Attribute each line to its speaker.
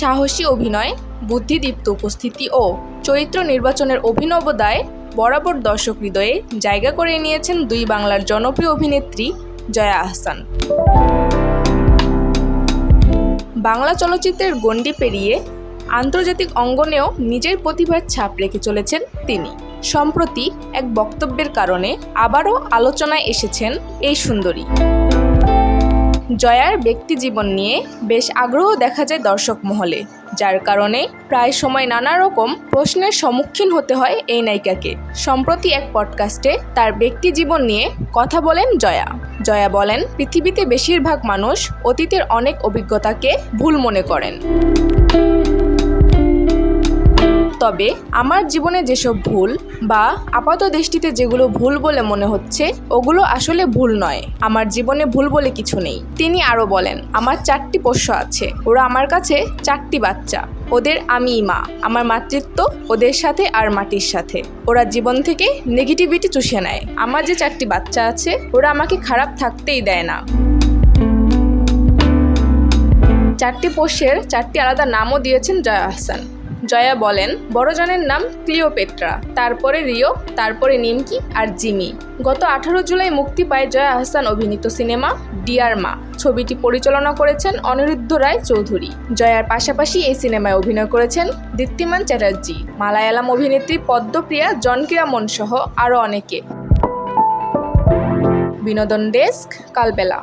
Speaker 1: সাহসী অভিনয়, বুদ্ধিদীপ্ত উপস্থিতি ও চরিত্র নির্বাচনের অভিনব দায় বরাবর দর্শক হৃদয়ে জায়গা করে নিয়েছেন দুই বাংলার জনপ্রিয় অভিনেত্রী জয়া আহসান। বাংলা চলচ্চিত্রের গণ্ডি পেরিয়ে আন্তর্জাতিক অঙ্গনেও নিজের প্রতিভার ছাপ রেখে চলেছেন তিনি। সম্প্রতি এক বক্তব্যের কারণে আবারও আলোচনায় এসেছেন এই সুন্দরী। জয়ার ব্যক্তিজীবন নিয়ে বেশ আগ্রহ দেখা যায় দর্শক মহলে, যার কারণে প্রায় সময় নানা রকম প্রশ্নের সম্মুখীন হতে হয় এই নায়িকাকে। সম্প্রতি এক পডকাস্টে তার ব্যক্তিজীবন নিয়ে কথা বলেন জয়া। জয়া বলেন, পৃথিবীতে বেশিরভাগ মানুষ অতীতের অনেক অভিজ্ঞতাকে ভুল মনে করেন। তবে আমার জীবনে যেসব ভুল বা আপাত দৃষ্টিতে যেগুলো ভুল বলে মনে হচ্ছে, ওগুলো আসলে ভুল নয়। আমার জীবনে ভুল বলে কিছু নেই। তিনি আরও বলেন, আমার 4টি পোষ্য আছে, ওরা আমার কাছে 4টি বাচ্চা। ওদের আমিই মা। আমার মাতৃত্ব ওদের সাথে আর মাটির সাথে। ওরা জীবন থেকে নেগেটিভিটি চুষে নেয়। আমার যে 4টি বাচ্চা আছে, ওরা আমাকে খারাপ থাকতেই দেয় না। 4টি পোষ্যের 4টি আলাদা নামও দিয়েছেন জয়া আহসান। জয়া বলেন, বড়জনের নাম ক্লিওপেট্রা, তারপরে রিও, তারপরে নিমকি আর জিমি। গত 18 জুলাই মুক্তি পায় জয়া আহসান অভিনীত সিনেমা ডিয়ার মা। ছবিটি পরিচালনা করেছেন অনিরুদ্ধ রায় চৌধুরী। জয়ার পাশাপাশি এই সিনেমায় অভিনয় করেছেন দীপ্তিমান চ্যাটার্জি, মালায়ালাম অভিনেত্রী পদ্মপ্রিয়া, জনকিরামন সহ আরও অনেকে। বিনোদন ডেস্ক, কালবেলা।